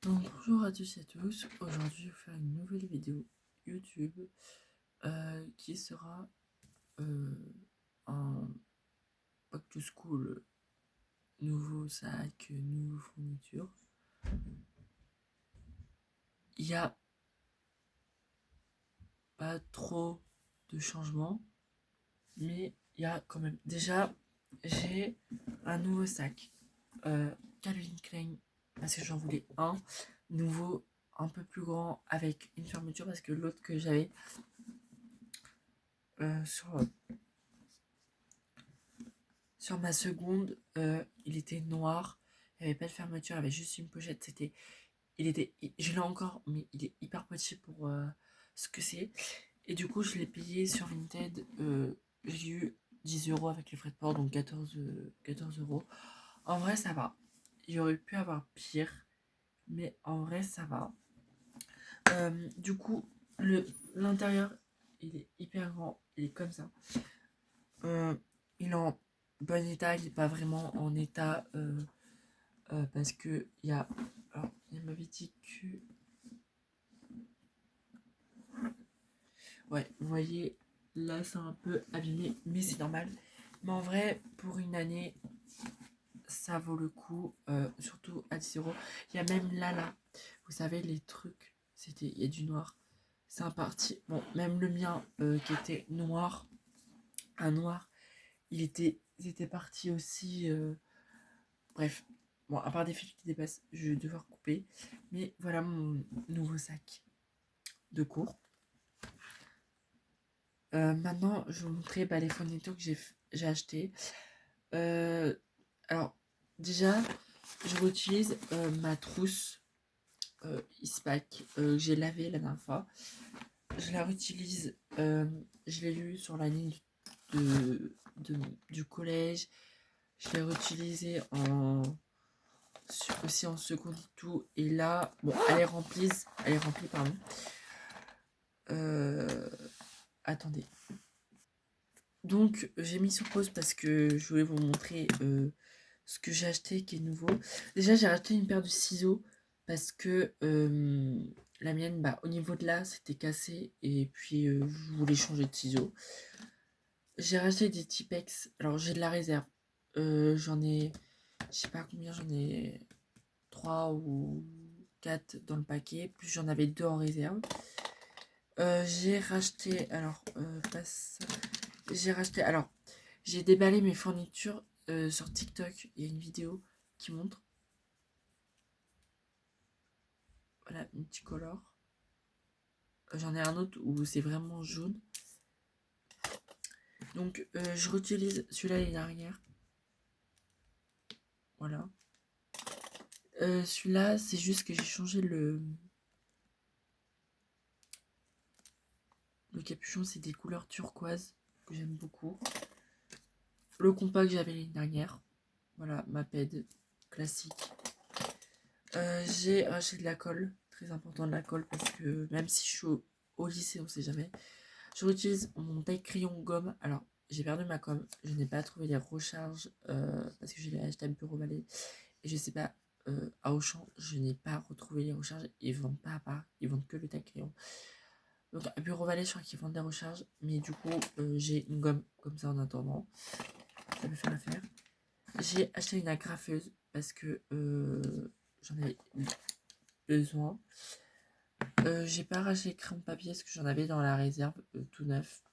Donc bonjour à tous et à tous, aujourd'hui je vais faire une nouvelle vidéo YouTube qui sera un back to school, nouveau sac, nouveau fourniture. Il n'y a pas trop de changements, mais il y a quand même. Déjà, j'ai un nouveau sac Calvin Klein parce que j'en voulais un nouveau, un peu plus grand avec une fermeture parce que l'autre que j'avais sur ma seconde, il était noir, il n'y avait pas de fermeture, il y avait juste une pochette. Je l'ai encore, mais il est hyper petit pour ce que c'est. Et du coup, je l'ai payé sur Vinted. J'ai eu 10 € avec les frais de port, donc 14 €. En vrai, ça va. Il aurait pu avoir pire, mais en vrai, ça va. Du coup, l'intérieur, il est hyper grand, il est comme ça. Il est en bon état, il n'est pas vraiment en état parce que il y a. Alors, il m'avait dit que. Ouais, vous voyez, là c'est un peu abîmé, mais c'est normal. Mais en vrai, pour une année, ça vaut le coup, surtout à 10 €. Il y a même là, vous savez, les trucs, il y a du noir. C'est un parti. Bon, même le mien qui était noir, un noir, ils étaient partis aussi. Bref, bon, à part des fils qui dépassent, je vais devoir couper. Mais voilà mon nouveau sac de cours. Maintenant, je vais vous montrer les fournitures que j'ai achetées. Alors, déjà, je réutilise ma trousse Ispac que j'ai lavée la dernière fois. Je la réutilise, je l'ai lu sur la ligne du collège. Je l'ai réutilisée aussi en seconde et tout. Et là, bon, elle est remplie, pardon. Attendez. Donc, j'ai mis sur pause parce que je voulais vous montrer ce que j'ai acheté qui est nouveau. Déjà, j'ai acheté une paire de ciseaux parce que la mienne, au niveau de là, c'était cassé et puis je voulais changer de ciseaux. J'ai racheté des Tipex. Alors, j'ai de la réserve. J'en ai, je sais pas combien, j'en ai 3 ou 4 dans le paquet, plus j'en avais 2 en réserve. J'ai racheté, alors, j'ai déballé mes fournitures sur TikTok. Il y a une vidéo qui montre. Voilà, multicolore. J'en ai un autre où c'est vraiment jaune. Donc, je réutilise celui-là l'année dernière. Voilà. Celui-là, c'est juste que j'ai changé le capuchon. C'est des couleurs turquoise que j'aime beaucoup. Le compas que j'avais l'année dernière. Voilà, ma ped classique. J'ai acheté de la colle. Très important de la colle parce que même si je suis au lycée, on sait jamais. Je réutilise mon taille-crayon gomme. Alors, j'ai perdu ma gomme. Je n'ai pas trouvé les recharges parce que je l'ai acheté à Bureau Vallée. Et je sais pas, à Auchan, je n'ai pas retrouvé les recharges. Ils vendent pas à part. Ils vendent que le taille-crayon. Donc, à Bureau Vallée, je crois qu'ils vendent des recharges. Mais du coup, j'ai une gomme comme ça en attendant. Ça peut faire l'affaire. J'ai acheté une agrafeuse parce que j'en avais besoin. J'ai pas racheté le crayon de papier parce que j'en avais dans la réserve tout neuf.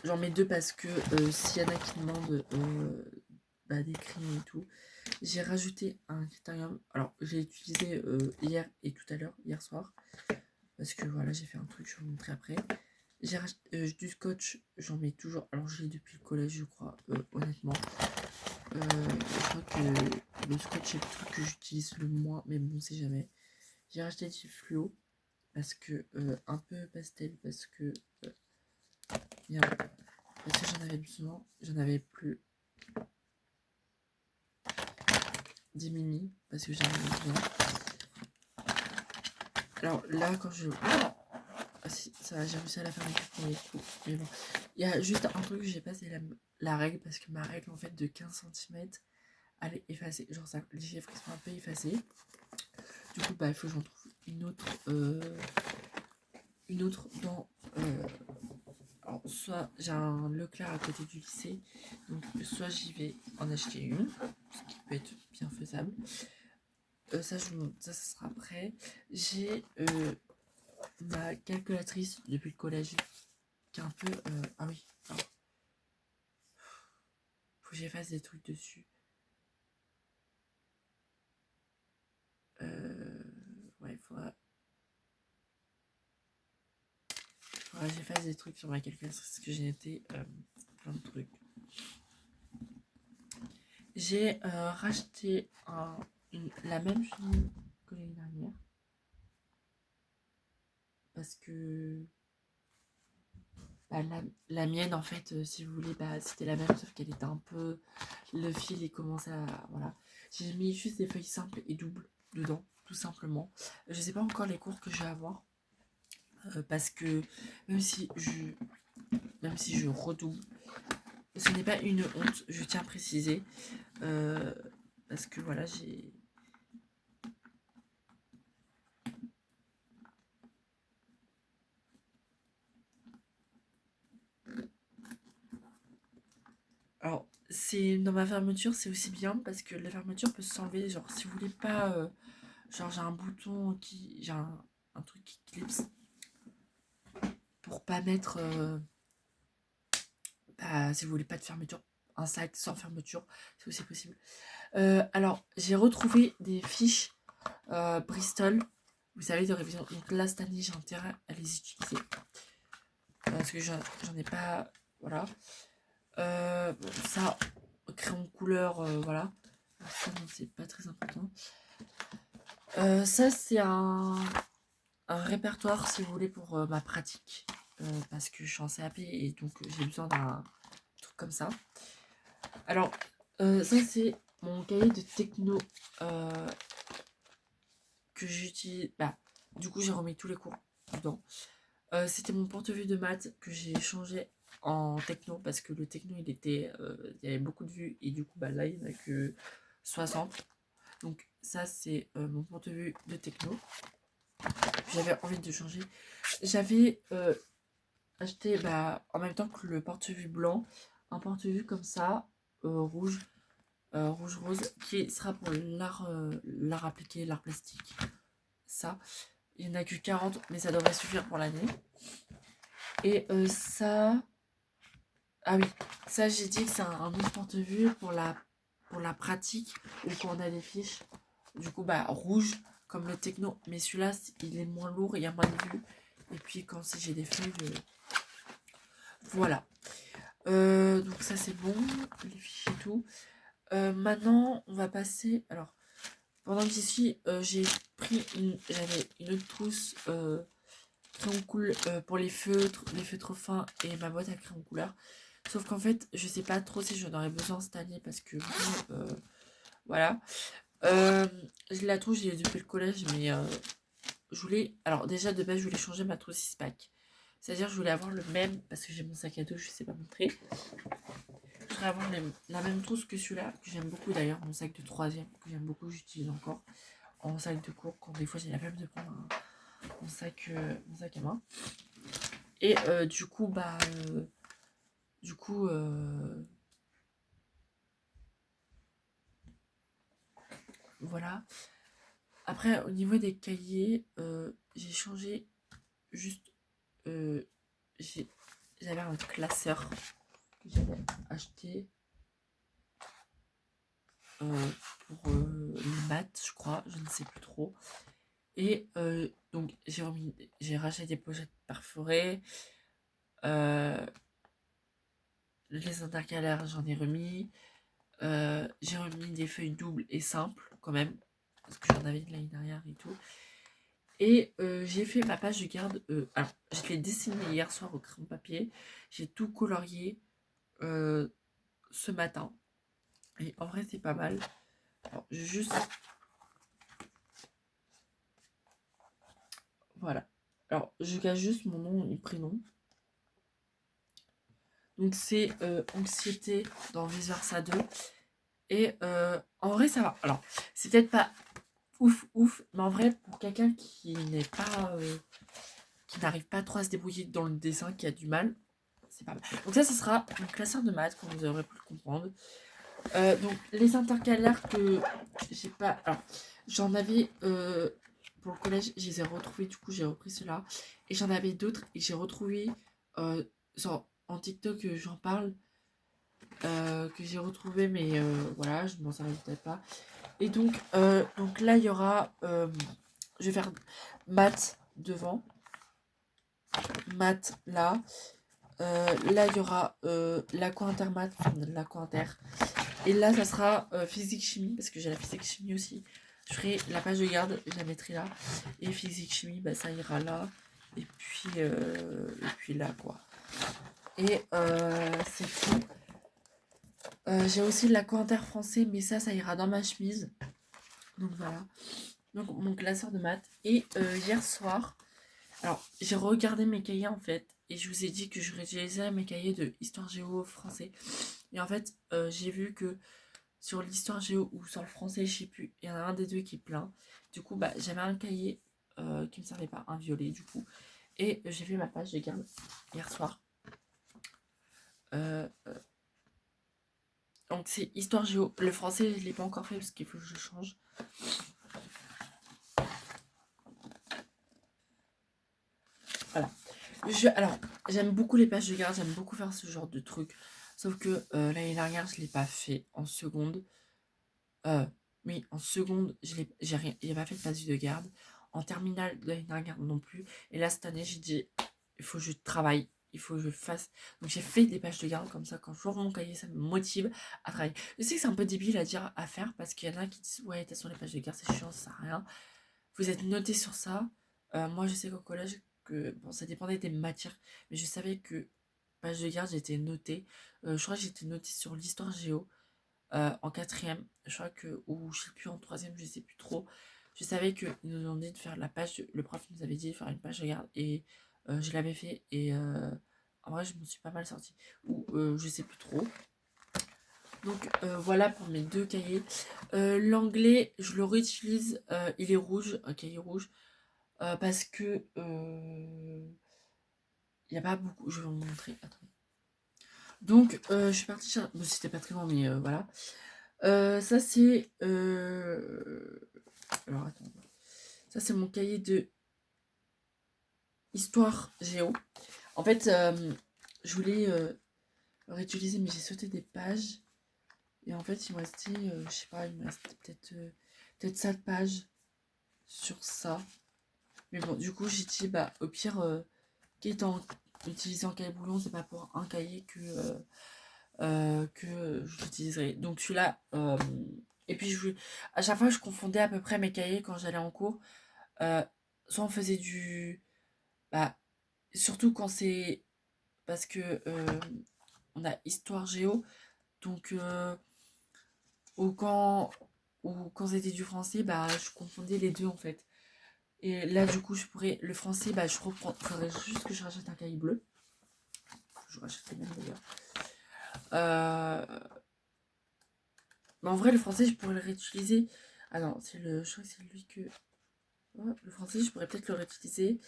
J'en mets 2 parce que s'il y en a qui demandent des crayons et tout. J'ai rajouté un critérium. Alors, j'ai utilisé hier et tout à l'heure, hier soir. Parce que voilà, j'ai fait un truc, je vais vous montrer après. J'ai racheté du scotch, j'en mets toujours. Alors, je l'ai depuis le collège, je crois, honnêtement. Je crois que le scotch est le truc que j'utilise le moins, mais bon, c'est jamais. J'ai racheté du fluo parce que un peu pastel parce que j'en avais besoin, j'en avais plus 10 mini parce que j'en avais besoin. Alors là quand je si, ça va, j'ai réussi à la faire avec tout, mais bon, il y a juste un truc que j'ai pas, c'est la règle parce que ma règle en fait de 15 cm elle est effacée, genre ça, les chiffres sont un peu effacés. Du coup, bah, il faut que j'en trouve une autre dans... alors, soit j'ai un Leclerc à côté du lycée, donc soit j'y vais en acheter une, ce qui peut être bien faisable. Ça sera après. J'ai ma calculatrice depuis le collège qui est un peu... ah oui, alors, faut que j'efface des trucs dessus. Ouais, faudra que j'efface des trucs sur ma calculatrice parce que j'ai noté plein de trucs. J'ai racheté la même chenille que l'année dernière parce que bah, la mienne en fait, si vous voulez, bah, c'était la même sauf qu'elle était un peu... Le fil il commençait à... Voilà. J'ai mis juste des feuilles simples et doubles dedans, tout simplement. Je sais pas encore les cours que je vais avoir parce que même si je redouble, ce n'est pas une honte, je tiens à préciser. Parce que voilà, j'ai... Alors, c'est dans ma fermeture, c'est aussi bien parce que la fermeture peut s'enlever. Genre, si vous voulez pas... genre, j'ai un bouton qui... J'ai un truc qui clipse pour pas mettre... bah, si vous voulez pas de fermeture, un sac sans fermeture, c'est aussi possible. Alors, j'ai retrouvé des fiches Bristol, vous savez, de révision. Donc là, cette année, j'ai intérêt à les utiliser. Parce que j'en ai pas... Voilà. Bon, ça, crayon couleur, voilà. Ça, non, c'est pas très important. Ça, c'est un répertoire, si vous voulez, pour ma pratique. Parce que je suis en CAP et donc j'ai besoin d'un truc comme ça. Alors, ça, c'est mon cahier de techno que j'utilise. Bah, du coup, j'ai remis tous les cours dedans. C'était mon porte-vue de maths que j'ai changé en techno parce que le techno il y avait beaucoup de vues et du coup bah là il n'y en a que 60. Donc ça c'est mon porte-vue de techno. J'avais envie de changer. J'avais acheté bah, en même temps que le porte-vue blanc un porte-vue comme ça rouge rose qui sera pour l'art appliqué, l'art plastique. Ça il n'y en a que 40 mais ça devrait suffire pour l'année. Et ça... Ah oui, ça j'ai dit que c'est un autre porte-vue pour la pratique ou quand on a des fiches. Du coup, bah rouge comme le techno. Mais celui-là, il est moins lourd, il y a moins de vues. Et puis quand j'ai des feuilles, voilà. Donc ça c'est bon, les fiches et tout. Maintenant, on va passer... Alors, pendant que j'y suis, j'avais une autre trousse crayon cool pour les feutres fins et ma boîte à crayon couleur. Sauf qu'en fait, je sais pas trop si j'en aurais besoin cette année parce que voilà. Je la trouve, j'ai depuis le collège, mais je voulais. Alors, déjà de base, je voulais changer ma trousse 6-pack. C'est-à-dire, je voulais avoir le même, parce que j'ai mon sac à dos, je sais pas montrer. Je voudrais avoir la même trousse que celui-là, que j'aime beaucoup d'ailleurs, mon sac de 3ème, que j'aime beaucoup, j'utilise encore en sac de cours, quand des fois j'ai la flemme de prendre mon sac à main. Et du coup, bah. Voilà. Après, au niveau des cahiers, j'ai changé juste. euh, J'avais un classeur que j'avais acheté pour les maths, je crois, je ne sais plus trop. Et donc, j'ai racheté des pochettes perforées. Les intercalaires, j'en ai remis. J'ai remis des feuilles doubles et simples, quand même, parce que j'en avais de l'année dernière et tout. Et j'ai fait ma page de garde. Alors, je l'ai dessinée hier soir au crayon papier. J'ai tout colorié ce matin. Et en vrai, c'est pas mal. Alors, juste. Voilà. Alors, je cache juste mon nom et prénom. Donc, c'est Anxiété dans Vice Versa 2. Et en vrai, ça va. Alors, c'est peut-être pas ouf. Mais en vrai, pour quelqu'un qui n'est pas... qui n'arrive pas trop à se débrouiller dans le dessin, qui a du mal, c'est pas mal. Donc ça, ce sera mon classeur de maths, comme vous aurez pu le comprendre. Donc les intercalaires que j'ai pas... Alors, j'en avais... pour le collège, je les ai retrouvés, du coup j'ai repris ceux-là. Et j'en avais d'autres, et j'ai retrouvé... genre, en TikTok, j'en parle, que j'ai retrouvé, mais voilà, je ne m'en servais peut-être pas. Et donc là, il y aura... je vais faire maths devant. Maths là. Là, il y aura l'aqua-intermaths, l'aqua-inter. Et là, ça sera physique-chimie, parce que j'ai la physique-chimie aussi. Je ferai la page de garde, je la mettrai là. Et physique-chimie, bah, ça ira là. Et puis là, quoi. Et c'est tout. J'ai aussi l'aqua-inter français, mais ça ira dans ma chemise. Donc voilà. Donc mon classeur de maths. Et hier soir, alors j'ai regardé mes cahiers en fait. Et je vous ai dit que je réutilisais mes cahiers de histoire géo français. Et en fait, j'ai vu que sur l'histoire géo ou sur le français, je sais plus, il y en a un des deux qui est plein. Du coup, bah, j'avais un cahier qui me servait pas, un violet du coup. Et j'ai fait ma page de garde hier soir. Donc c'est histoire géo. Le français, je l'ai pas encore fait parce qu'il faut que je change. Voilà. Alors, j'aime beaucoup les pages de garde, j'aime beaucoup faire ce genre de truc. Sauf que l'année dernière, je l'ai pas fait en seconde. Oui, en seconde, j'ai pas fait de page de garde. En terminale, de l'année dernière non plus. Et là, cette année, j'ai dit, il faut que je travaille, il faut que je fasse. Donc, j'ai fait des pages de garde comme ça. Quand je vois mon cahier, ça me motive à travailler. Je sais que c'est un peu débile à dire, à faire, parce qu'il y en a qui disent, ouais, t'es sur les pages de garde, c'est chiant, ça sert à rien. Vous êtes noté sur ça. Moi, je sais qu'au collège, bon, ça dépendait des matières, mais je savais que page de garde, j'étais notée. Je crois que j'étais notée sur l'histoire géo en quatrième. Je crois que, ou je sais plus, en troisième, je sais plus trop. Je savais qu'ils nous ont dit de faire la page, le prof nous avait dit de faire une page de garde, et je l'avais fait, et en vrai, je me suis pas mal sortie. Ou je sais plus trop. Donc voilà pour mes deux cahiers. L'anglais, je le réutilise, il est rouge, un cahier rouge. Parce que il n'y a pas beaucoup. Je vais vous montrer. Attendez. Donc, je suis partie chercher. Bon, c'était pas très loin, mais voilà. Ça, c'est. Alors, attends. Ça, c'est mon cahier de histoire géo. En fait, je voulais réutiliser, mais j'ai sauté des pages. Et en fait, il me restait, je sais pas, il me restait peut-être 5 pages sur ça. Mais bon, du coup, j'ai dit, bah, au pire, qu'étant utilisé en cahier brouillon, c'est pas pour un cahier que j'utiliserai. Donc celui-là, et puis à chaque fois, je confondais à peu près mes cahiers quand j'allais en cours. Soit on faisait du... Bah, surtout quand c'est... Parce que on a histoire géo, donc... ou quand... Ou quand c'était du français, bah, je confondais les deux en fait. Et là, du coup, je pourrais... Le français, bah, je reprends... Faudrait juste que je rachète un cahier bleu. Je rachète les mêmes d'ailleurs. Mais en vrai, le français, je pourrais le réutiliser. Ah non, je crois que c'est lui que... Oh, le français, je pourrais peut-être le réutiliser.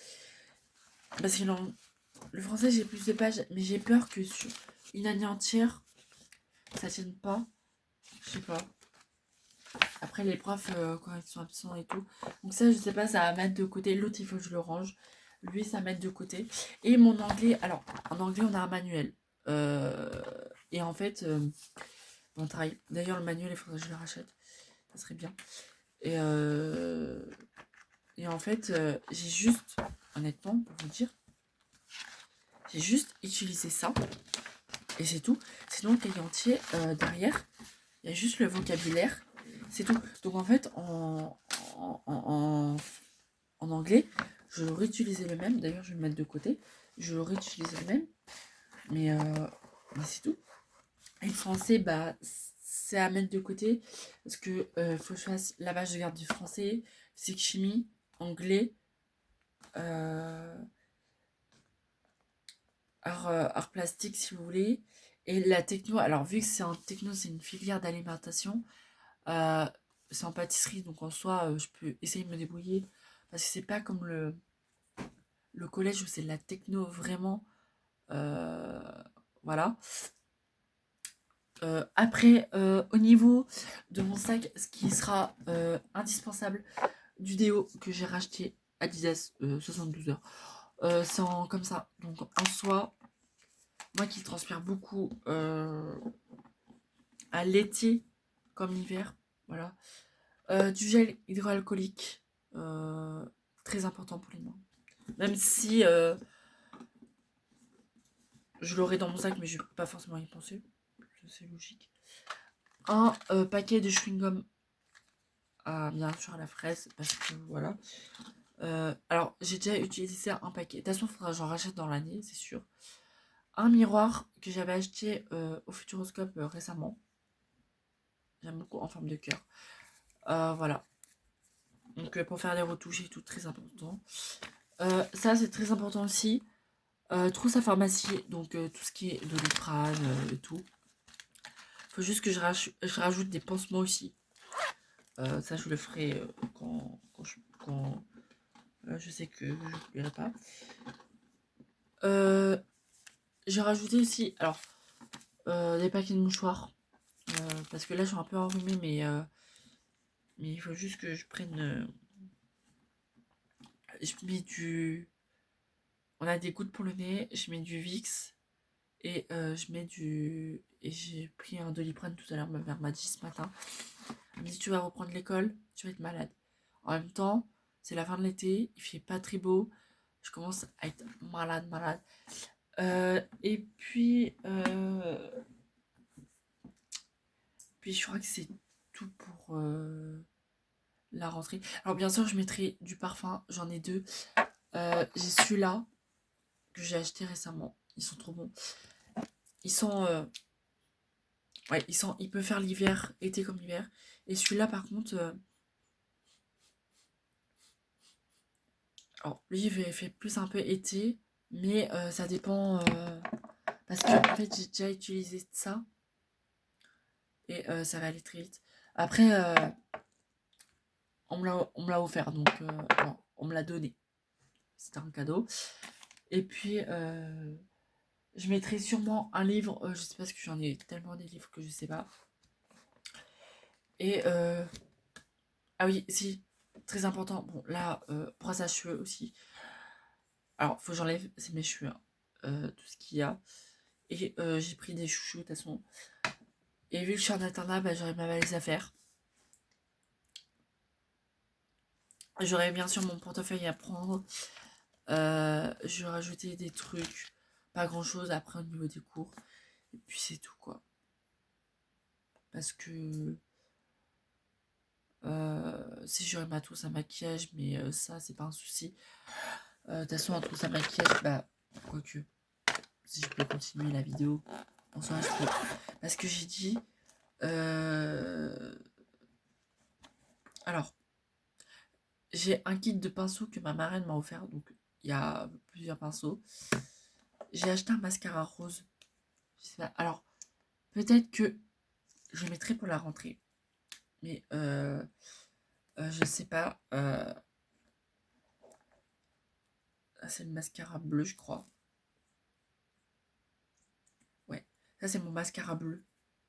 Parce que le français, j'ai plus de pages, mais j'ai peur que sur une année entière, ça tienne pas. Je sais pas. Après, les profs, quand ils sont absents et tout. Donc ça, je sais pas, ça va mettre de côté. L'autre, il faut que je le range. Lui, ça va mettre de côté. Et mon anglais, alors, en anglais, on a un manuel. Et en fait, on travaille. D'ailleurs, le manuel, il faudrait que je le rachète. Ça serait bien. Et en fait, j'ai juste, honnêtement, pour vous dire, j'ai juste utilisé ça. Et c'est tout. Sinon, le cahier entier, derrière, il y a juste le vocabulaire. C'est tout. Donc en fait, en anglais, je réutilisais le même. D'ailleurs, je vais le mettre de côté. Je réutilisais le même. Mais c'est tout. Et le français, bah, c'est à mettre de côté. Parce que faut que je fasse lavage de garde du français, physique chimie, anglais. Art plastique si vous voulez. Et la techno, alors vu que c'est en techno, c'est une filière d'alimentation, c'est en pâtisserie, donc en soi, je peux essayer de me débrouiller. Parce que c'est pas comme le collège où c'est de la techno vraiment. euh, voilà. Après, au niveau de mon sac, ce qui sera indispensable, du déo que j'ai racheté Adidas 72 heures. C'est comme ça. Donc en soi, moi qui transpire beaucoup à l'été comme l'hiver, voilà. Du gel hydroalcoolique, très important pour les mains. Même si je l'aurai dans mon sac, mais je ne vais pas forcément y penser. C'est logique. Un paquet de chewing-gum, bien sûr à la fraise, parce que voilà. Alors, j'ai déjà utilisé un paquet. De toute façon, il faudra que j'en rachète dans l'année, c'est sûr. Un miroir que j'avais acheté au Futuroscope récemment. J'aime beaucoup en forme de cœur. Voilà. Donc, pour faire des retouches et tout, très important. Ça, c'est très important aussi. Trousse à pharmacie, donc tout ce qui est Doliprane et tout. Faut juste que je rajoute des pansements aussi. Ça, je le ferai quand je sais que je n'oublierai pas. J'ai rajouté aussi, alors, des paquets de mouchoirs. Parce que là, je suis un peu enrhumée, mais il faut juste que je prenne. Je mets du. On a des gouttes pour le nez, je mets du Vicks et je mets du. Et j'ai pris un Doliprane tout à l'heure, ma mère m'a dit ce matin. Elle me dit: tu vas reprendre l'école, tu vas être malade. En même temps, c'est la fin de l'été, il fait pas très beau, je commence à être malade. Et puis je crois que c'est tout pour la rentrée. Alors bien sûr, je mettrai du parfum, j'en ai deux. J'ai celui-là que j'ai acheté récemment. Ils sont trop bons. Ils sont, ouais, il peut faire l'hiver, été comme l'hiver. Et celui-là, par contre, alors lui, il fait plus un peu été, mais ça dépend. Parce que en fait, j'ai déjà utilisé ça et ça va aller très vite. Après, on me l'a offert, donc non, on me l'a donné. C'était un cadeau. Et puis, je mettrai sûrement un livre. Je sais pas parce que j'en ai tellement des livres que je sais pas. Et ah oui, si, très important. Bon, là, brosse à cheveux aussi. Alors, faut que j'enlève, c'est mes cheveux, hein, tout ce qu'il y a. Et j'ai pris des chouchous de toute façon. Et vu que je suis en internat, bah, j'aurai ma valise à faire. J'aurai bien sûr mon portefeuille à prendre. Je vais rajouter des trucs. Pas grand chose après au niveau des cours. Et puis c'est tout quoi. Parce que si j'aurais ma trousse à maquillage, mais ça c'est pas un souci. De toute façon, un trousse à maquillage, bah, quoique, si je peux continuer la vidéo, en soi, je peux. Parce que j'ai dit. Alors, j'ai un kit de pinceaux que ma marraine m'a offert, donc il y a plusieurs pinceaux. J'ai acheté un mascara rose. Je sais pas. Alors, peut-être que je le mettrai pour la rentrée. Mais je sais pas. C'est le mascara bleu, je crois. Ouais, ça c'est mon mascara bleu.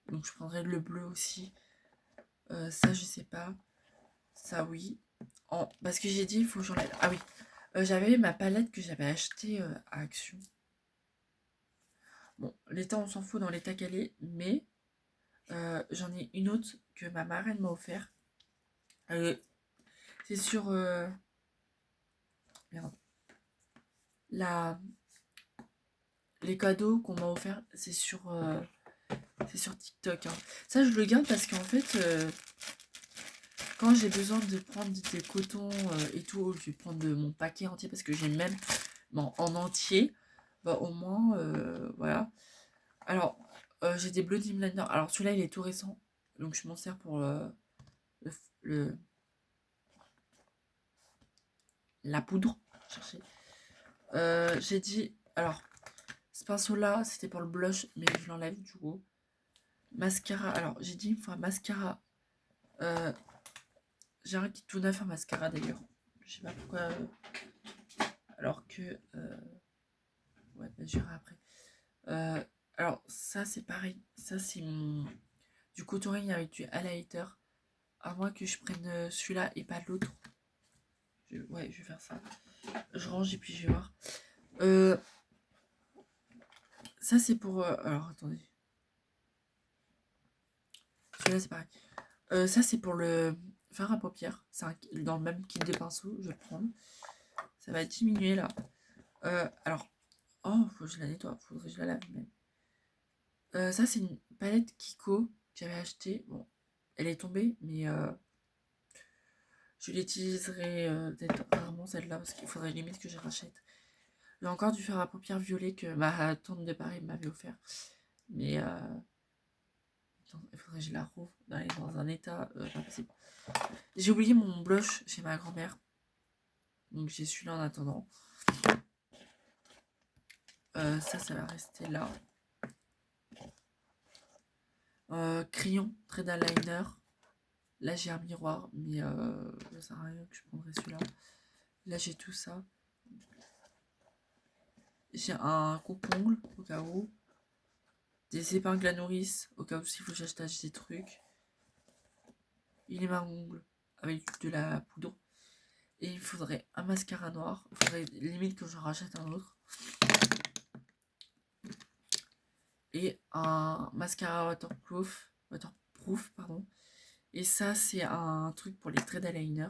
Donc je prendrai le bleu aussi. Ça, je sais pas. Ça, oui. Parce que j'ai dit, il faut que j'enlève. Ah oui. J'avais ma palette que j'avais achetée à Action. Bon, l'état, on s'en fout dans l'état qu'elle est. Mais j'en ai une autre que ma marraine m'a offert. C'est sur... merde. La... Les cadeaux qu'on m'a offert, c'est sur TikTok. Hein. Ça, je le garde parce qu'en fait, quand j'ai besoin de prendre des cotons et tout, je vais prendre mon paquet entier parce que j'ai même en entier. Bah, au moins, voilà. Alors, j'ai des Bloody Blender. Alors, celui-là, il est tout récent. Donc, je m'en sers pour le- la poudre. Chercher. J'ai dit... Alors, ce pinceau-là, c'était pour le blush, mais je l'enlève du coup. Mascara. Alors, j'ai dit une fois mascara J'ai un qui est tout neuf, un mascara d'ailleurs. Je sais pas pourquoi. Alors que. Ouais, bah, j'irai après. Alors, ça, c'est pareil. Ça, c'est mon. Du contouring avec du highlighter. À moins que je prenne celui-là et pas l'autre. Ouais, je vais faire ça. Je range et puis je vais voir. Ça, c'est pour. Alors, attendez. Celui-là, c'est pareil. Ça, c'est pour le fard à paupières. C'est dans le même kit de pinceau. Je vais le prendre. Ça va diminuer là. Alors. Oh, faut que je la nettoie. Faudrait que je la lave même. Ça, c'est une palette Kiko que j'avais achetée. Bon, elle est tombée, mais je l'utiliserai peut-être rarement celle-là parce qu'il faudrait limite que je rachète. J'ai encore du fer à paupières violet que ma tante de Paris m'avait offert. Mais il faudrait que je la rouvre. Elle est dans un état pas possible. J'ai oublié mon blush chez ma grand-mère. Donc j'ai celui-là en attendant. Ça va rester là. Crayon, trait d'eyeliner. Là j'ai un miroir, mais ça sert à rien que je prendrai celui-là. Là j'ai tout ça. J'ai un coupe-ongle au cas où. Des épingles à nourrice au cas où s'il faut que j'achète des trucs. Il est ma ongle avec de la poudre. Et il faudrait un mascara noir. Il faudrait limite que j'en rachète un autre. Et un mascara waterproof, pardon. Et ça, c'est un truc pour les traits d'eyeliner.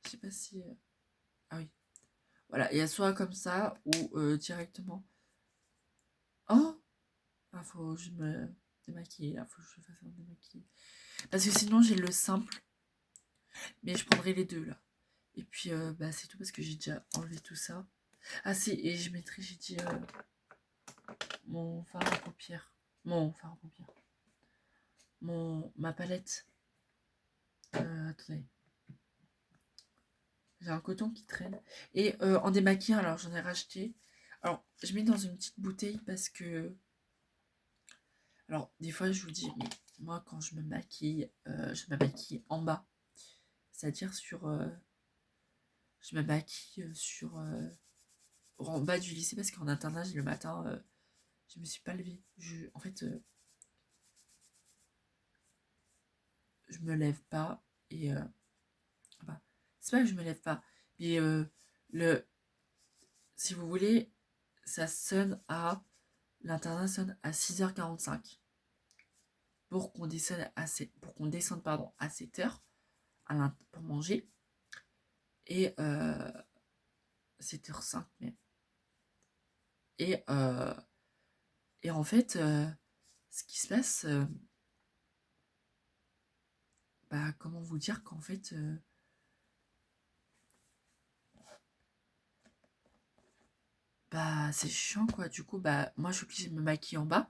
Je sais pas si... Ah oui. Voilà, il y a soit comme ça ou directement. Oh ah, faut que je me démaquille. Là, faut que je fasse un démaquillage. Parce que sinon, j'ai le simple. Mais je prendrai les deux, là. Et puis, bah, c'est tout parce que j'ai déjà enlevé tout ça. Ah si, et je mettrai, j'ai dit, mon fard à paupières. Mon fard à paupières. Ma palette. Attendez. J'ai un coton qui traîne. Et en démaquillant, alors j'en ai racheté. Alors, je mets dans une petite bouteille parce que... Alors, des fois, je vous dis, mais moi, quand je me maquille en bas. C'est-à-dire sur... je me maquille sur... en bas du lycée parce qu'en internat, le matin, je me suis pas levée. En fait, je me lève pas et... bah, c'est pas que je me lève pas, mais si vous voulez, l'internat sonne à 6h45 pour qu'on descende à 7h pour manger et 7h05 même. Et en fait, ce qui se passe, bah, comment vous dire qu'en fait, bah, c'est chiant quoi. Du coup, bah, moi, je suis obligée de me maquiller en bas.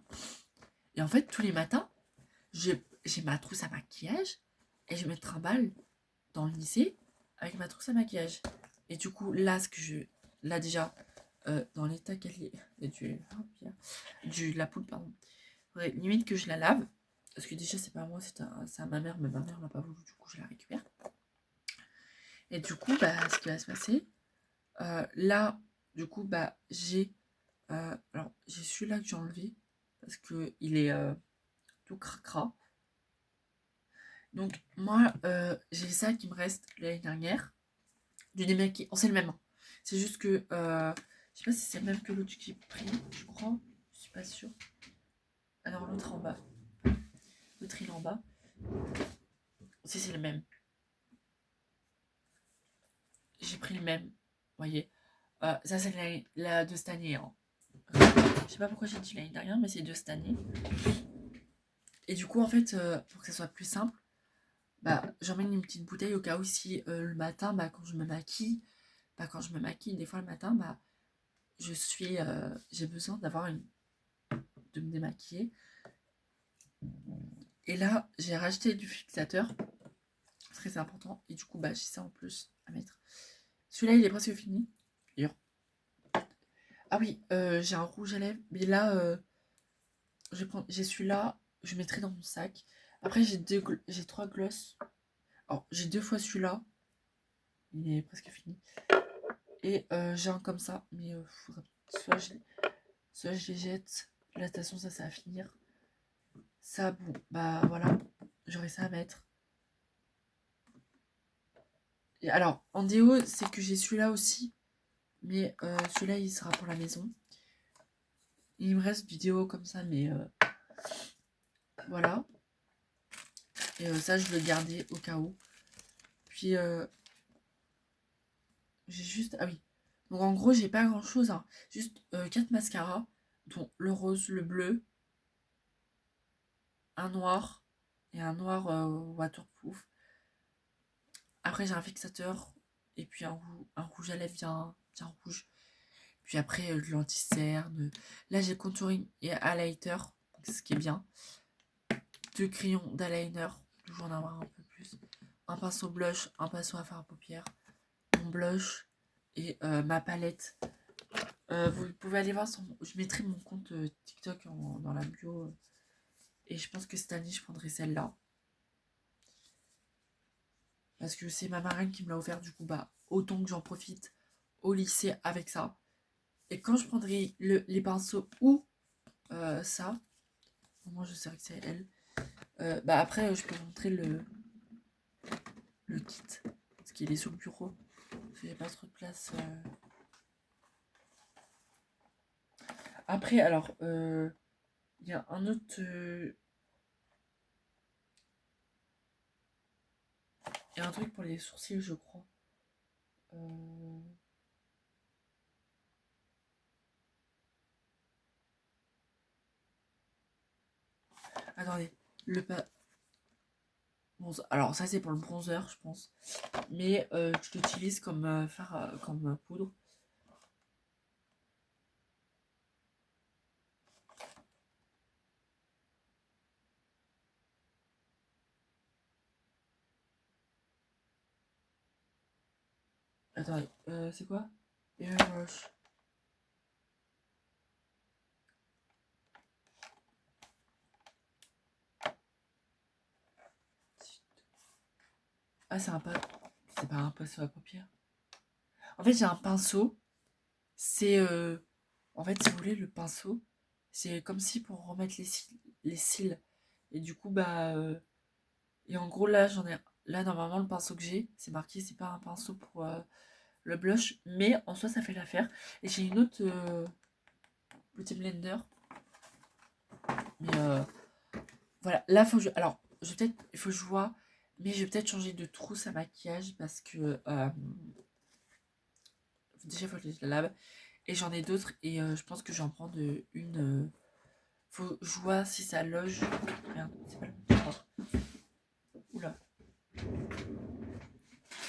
Et en fait, tous les matins, j'ai ma trousse à maquillage et je me trimballe dans le lycée avec ma trousse à maquillage. Et du coup, là, là déjà, dans l'état qu'elle est, la poudre, pardon. Faudrait limite que je la lave. Parce que déjà, c'est pas à moi, c'est à ma mère, mais ma mère l'a pas voulu, du coup, je la récupère. Et du coup, bah, ce qui va se passer, là, du coup, bah, alors, j'ai celui-là que j'ai enlevé parce que il est tout cracra. Donc, moi, j'ai ça qui me reste l'année dernière. Du démaquillage. Oh, c'est le même. Hein. C'est juste que. Je sais pas si c'est le même que l'autre que j'ai pris, je crois. Je suis pas sûre. Alors, l'autre en bas. L'autre, il est en bas. Si, c'est le même. J'ai pris le même. Vous voyez. Ça, c'est la de cette année. Hein. Je sais pas pourquoi j'ai dit l'année dernière, mais c'est de cette année. Et du coup, en fait, pour que ça soit plus simple, bah, j'emmène une petite bouteille au cas où si le matin, bah, quand je me maquille, des fois le matin, bah, j'ai besoin de me démaquiller. Et là, j'ai racheté du fixateur, très important, et du coup, bah, j'ai ça en plus à mettre. Celui-là, il est presque fini. D'ailleurs. Ah oui, j'ai un rouge à lèvres, mais là, j'ai celui-là, je mettrai dans mon sac. Après, j'ai 3 gloss. Alors, j'ai 2 fois celui-là. Il est presque fini. Et j'ai un comme ça. Mais soit, soit je les jette. Là, de toute façon, ça va finir. Ça, bon, bah voilà. J'aurai ça à mettre. Et alors, en déo, c'est que j'ai celui-là aussi. Mais celui-là, il sera pour la maison. Il me reste du déo comme ça, mais voilà. Et ça, je vais le garder au cas où. Puis, j'ai juste... Ah oui. Donc, en gros, j'ai pas grand-chose. Hein. Juste 4 mascaras, dont le rose, le bleu, un noir et un noir waterproof. Après, j'ai un fixateur et puis un rouge à lèvres bien rouge. Puis après, de l'anti-cerne. Là, j'ai contouring et highlighter, ce qui est bien. 2 crayons d'eyeliner, toujours en avoir un peu plus. Un pinceau blush, un pinceau à fard à paupières. Mon blush et ma palette. Vous pouvez aller voir je mettrai mon compte TikTok dans la bio. Et je pense que cette année, je prendrai celle-là. Parce que c'est ma marraine qui me l'a offert. Du coup, bah, autant que j'en profite au lycée avec ça. Et quand je prendrai les pinceaux ou ça, moi je sais que c'est elle. Bah après, je peux vous montrer le kit. Parce qu'il est sur le bureau. Parce qu'il n'y a pas trop de place. Après, alors, il y a un autre... Il y a un truc pour les sourcils, je crois. Attendez. Bon, alors, ça, c'est pour le bronzer, je pense. Mais je l'utilise comme, comme poudre. Attendez, c'est quoi? Airbrush. Ah, c'est pas un pinceau à paupières. En fait, j'ai un pinceau. C'est... En fait, si vous voulez, le pinceau, c'est comme si pour remettre les cils. Et du coup, bah... Et en gros, là, j'en ai... Là, normalement, le pinceau que j'ai, c'est marqué, c'est pas un pinceau pour le blush. Mais en soi, ça fait l'affaire. Et j'ai une autre Beauty Blender. Mais voilà, là, faut que je... Alors, il faut que je vois... Mais je vais peut-être changer de trousse à maquillage parce que... déjà, il faut que je la lave. Et j'en ai d'autres. Et je pense que j'en prends une... faut que je vois si ça loge. Merde, c'est pas le bon endroit. Oula.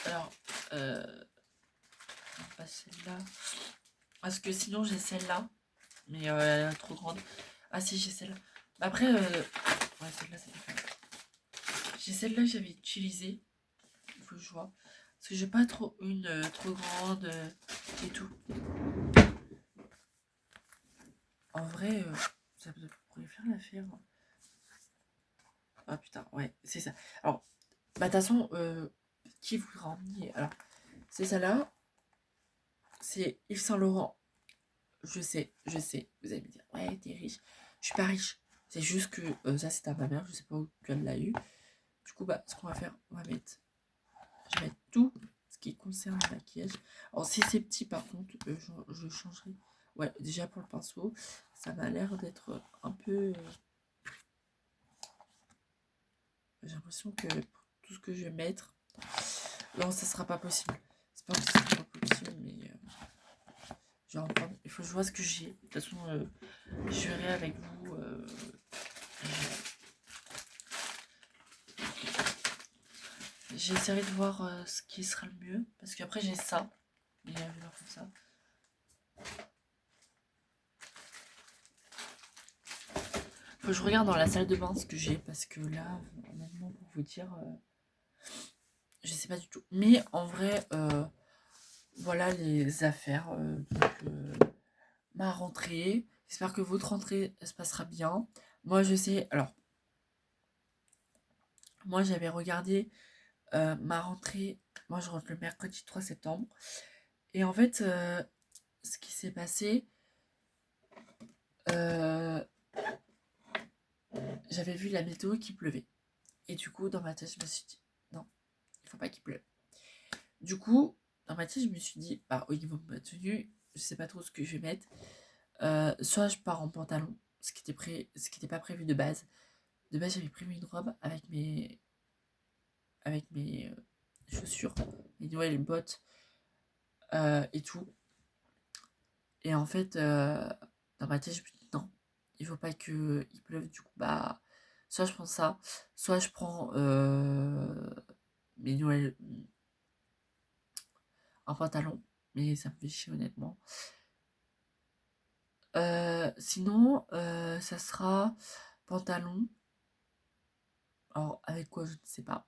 Alors, pas celle-là. Parce que sinon, j'ai celle-là. Mais elle est trop grande. Ah si, j'ai celle-là. Après, ouais, celle-là, c'est différent. J'ai celle-là que j'avais utilisée. Il faut que je vois. Parce que j'ai pas trop une trop grande et tout. En vrai, ça pourrait faire l'affaire. Ah putain, ouais, c'est ça. Alors, bah de toute façon, qui voudra en nier? Alors, c'est celle-là. C'est Yves Saint Laurent. Je sais. Vous allez me dire, ouais, t'es riche. Je suis pas riche. C'est juste que ça, c'est à ma mère. Je sais pas où elle l'a eu. Du coup, bah, ce qu'on va faire, je vais mettre tout ce qui concerne le maquillage. Alors, si c'est petit, par contre, je changerai. Ouais, déjà pour le pinceau, ça m'a l'air d'être un peu. J'ai l'impression que pour tout ce que je vais mettre, non, ça sera pas possible. C'est pas que ce sera pas possible, mais je vais en prendre. Il faut que je vois ce que j'ai. De toute façon, je verrai avec vous. J'essaierai de voir ce qui sera le mieux. Parce qu'après, j'ai ça. Mais je vais voir comme ça. Faut que je regarde dans la salle de bain ce que j'ai. Parce que là, honnêtement, pour vous dire, je sais pas du tout. Mais en vrai, voilà les affaires. Donc, ma rentrée. J'espère que votre rentrée se passera bien. Moi, je sais, alors, moi, j'avais regardé ma rentrée. Moi, je rentre le mercredi 3 septembre. Et en fait, ce qui s'est passé, euh, j'avais vu la météo qui pleuvait. Et du coup, dans ma tête, je me suis dit, non, il faut pas qu'il pleuve. Du coup, dans ma tête, je me suis dit, bah, au niveau de ma tenue, je sais pas trop ce que je vais mettre. Soit je pars en pantalon, ce qui était pas prévu de base. De base, j'avais prévu une robe avec mes chaussures, mes nouvelles bottes et tout. Et en fait, dans ma tête, je me dis non, il faut pas qu'il pleuve. Du coup, bah, soit je prends ça, soit je prends mes nouvelles, un pantalon. Mais ça me fait chier honnêtement. Sinon, ça sera pantalon. Alors, avec quoi, je ne sais pas.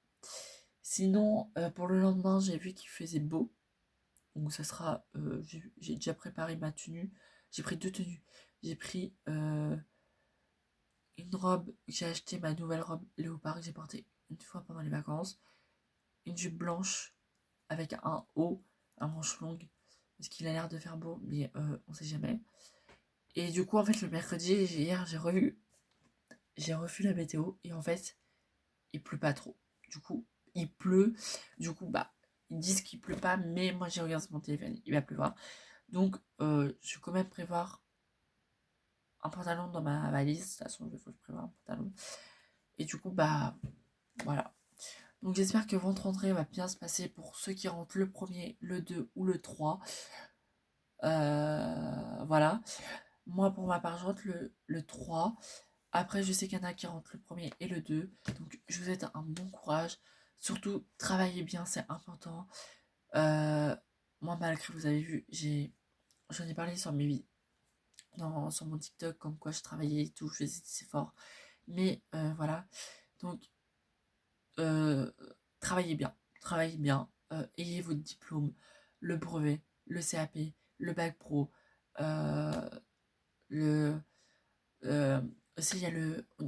Sinon, pour le lendemain, j'ai vu qu'il faisait beau. Donc, ça sera. J'ai déjà préparé ma tenue. J'ai pris deux tenues. J'ai pris une robe. J'ai acheté ma nouvelle robe léopard que j'ai portée une fois pendant les vacances. Une jupe blanche avec un haut, un manche longue. Parce qu'il a l'air de faire beau, mais on sait jamais. Et du coup, en fait, le mercredi, hier, j'ai revu la météo. Et en fait, il pleut pas trop. Du coup, il pleut. Du coup, bah, ils disent qu'il pleut pas, mais moi j'ai regardé sur mon téléphone, il va pleuvoir. Donc, je vais quand même prévoir un pantalon dans ma valise. De toute façon, il faut que je prévoie un pantalon. Et du coup, bah, voilà. Donc, j'espère que votre rentrée va bien se passer pour ceux qui rentrent le premier, le 2 ou le 3. Voilà. Moi, pour ma part, je rentre le 3. Après, je sais qu'il y en a qui rentrent le premier et le 2. Donc, je vous souhaite un bon courage. Surtout, travaillez bien, c'est important. Euh, Moi, malgré, vous avez vu, j'en ai parlé sur sur mon TikTok, comme quoi je travaillais et tout, je faisais des efforts. Mais voilà. Donc, euh, travaillez bien. Ayez votre diplôme, le brevet, le CAP, le bac pro, euh, le Euh, aussi, il y a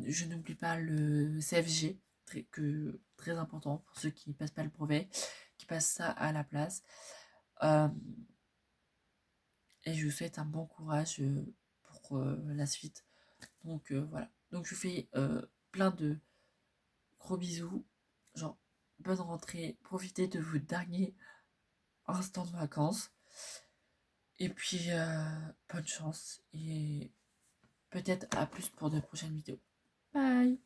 je n'oublie pas le CFG, très important pour ceux qui ne passent pas le brevet, qui passent ça à la place. Euh, et je vous souhaite un bon courage pour la suite. Donc voilà. Donc je vous fais plein de gros bisous. Genre, bonne rentrée. Profitez de vos derniers instants de vacances. Et puis, bonne chance. Et peut-être à plus pour de prochaines vidéos. Bye!